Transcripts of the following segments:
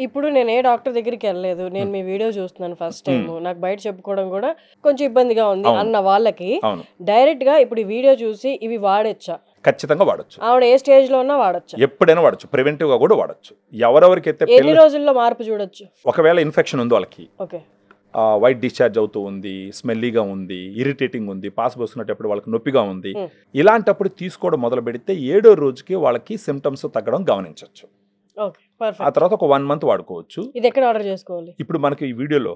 ఇప్పుడు నేను ఏ డాక్టర్ దగ్గరికి వెళ్ళలేదు, నేను మీ వీడియో చూస్తున్నాను ఫస్ట్ టైం, నాకు బయట చెప్పుకోవడం కూడా కొంచెం ఇబ్బందిగా ఉంది అన్న వాళ్ళకి డైరెక్ట్ గా ఇప్పుడు ఈ వీడియో చూసి ఇవి వాడొచ్చా? ఖచ్చితంగా వాడచ్చు. ఆవిడ ఏ స్టేజ్ లో ఉన్నా వాడచ్చు, ఎప్పుడైనా వాడచ్చు, ప్రివెంటివ్ గా కూడా వాడచ్చు. ఎవరెవరికైతే ఎన్ని రోజుల్లో మార్పు చూడొచ్చు? ఒకవేళ ఇన్ఫెక్షన్ ఉంది వాళ్ళకి, ఓకే, వైట్ డిశ్చార్జ్ అవుతూ ఉంది, స్మెల్లీగా ఉంది, ఇరిటేటింగ్ ఉంది, పాస్ పోసుకునేటప్పుడు వాళ్ళకి నొప్పిగా ఉంది, ఇలాంటప్పుడు తీసుకోవడం మొదలు పెడితే 7వ రోజుకి వాళ్ళకి సిమ్టమ్స్ తగ్గడం గమనించవచ్చు. ఆ తర్వాత ఒక 1 మంత్ వాడుకోవచ్చు. ఇది ఎక్కడ ఆర్డర్ చేసుకోవాలి? ఇప్పుడు మనకి ఈ వీడియోలో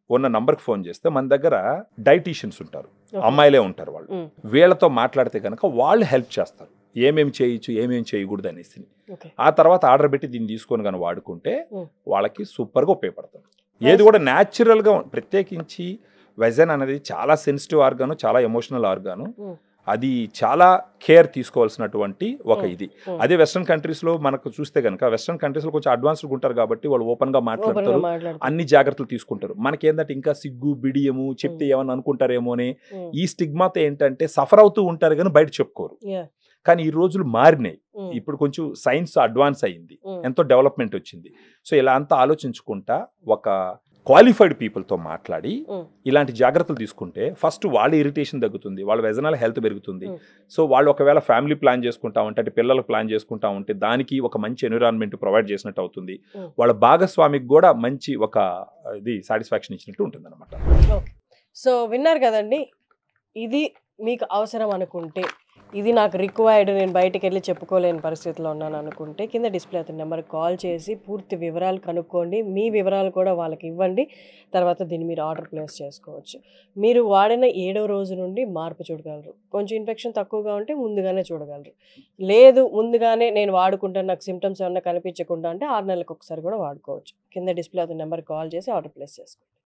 ఉన్న నంబర్కి ఫోన్ చేస్తే మన దగ్గర డైటీషియన్స్ ఉంటారు, అమ్మాయిలే ఉంటారు. వాళ్ళు వీళ్ళతో మాట్లాడితే కనుక వాళ్ళు హెల్ప్ చేస్తారు, ఏమేమి చేయొచ్చు ఏమేమి చేయకూడదు అనేసి. ఆ తర్వాత ఆర్డర్ పెట్టి దీన్ని తీసుకొని కానీ వాడుకుంటే వాళ్ళకి సూపర్గా ఉపయోగపడుతుంది. ఏది కూడా న్యాచురల్గా, ప్రత్యేకించి వెజన్ అనేది చాలా సెన్సిటివ్ ఆర్గాను, చాలా ఎమోషనల్ ఆర్గాను, అది చాలా కేర్ తీసుకోవాల్సినటువంటి ఒక ఇది. అదే వెస్ట్రన్ కంట్రీస్లో మనకు చూస్తే కనుక, వెస్ట్రన్ కంట్రీస్లో కొంచెం అడ్వాన్స్డ్ ఉంటారు కాబట్టి వాళ్ళు ఓపెన్గా మాట్లాడతారు, అన్ని జాగ్రత్తలు తీసుకుంటారు. మనకేంటంటే ఇంకా సిగ్గు బిడియము, చెప్తే ఏమన్నా అనుకుంటారేమో అని ఈ స్టిగ్మాతో ఏంటంటే సఫర్ అవుతూ ఉంటారు కానీ బయట చెప్పుకోరు. కానీ ఈ రోజులు మారినాయి, ఇప్పుడు కొంచెం సైన్స్ అడ్వాన్స్ అయ్యింది, ఎంతో డెవలప్మెంట్ వచ్చింది. సో ఇలా అంతా ఆలోచించుకుంటా ఒక క్వాలిఫైడ్ పీపుల్తో మాట్లాడి ఇలాంటి జాగ్రత్తలు తీసుకుంటే ఫస్ట్ వాళ్ళ ఇరిటేషన్ తగ్గుతుంది, వాళ్ళ వెజనల్ హెల్త్ పెరుగుతుంది. సో వాళ్ళు ఒకవేళ ఫ్యామిలీ ప్లాన్ చేసుకుంటా ఉంటే, అంటే పిల్లలకు ప్లాన్ చేసుకుంటా ఉంటే దానికి ఒక మంచి ఎన్విరాన్మెంట్ ప్రొవైడ్ చేసినట్టు అవుతుంది, వాళ్ళ భాగస్వామికి కూడా మంచి ఒక ఇది సాటిస్ఫాక్షన్ ఇచ్చినట్టు ఉంటుంది అనమాట. సో విన్నారు కదండి, ఇది మీకు అవసరం అనుకుంటే, ఇది నాకు రిక్వైర్డ్, నేను బయటికి వెళ్ళి చెప్పుకోలేని పరిస్థితిలో ఉన్నాను అనుకుంటే కింద డిస్ప్లే అవుతున్న నెంబర్కి కాల్ చేసి పూర్తి వివరాలు కనుక్కోండి, మీ వివరాలు కూడా వాళ్ళకి ఇవ్వండి. తర్వాత దీన్ని మీరు ఆర్డర్ ప్లేస్ చేసుకోవచ్చు. మీరు వాడిన 7వ రోజు నుండి మార్పు చూడగలరు. కొంచెం ఇన్ఫెక్షన్ తక్కువగా ఉంటే ముందుగానే చూడగలరు. లేదు ముందుగానే నేను వాడుకుంటాను, నాకు సిమ్టమ్స్ ఏమన్నా కనిపించకుండా అంటే 6 నెలలకు ఒకసారి కూడా వాడుకోవచ్చు. కింద డిస్ప్లే అవుతున్న నెంబర్కి కాల్ చేసి ఆర్డర్ ప్లేస్ చేసుకోండి.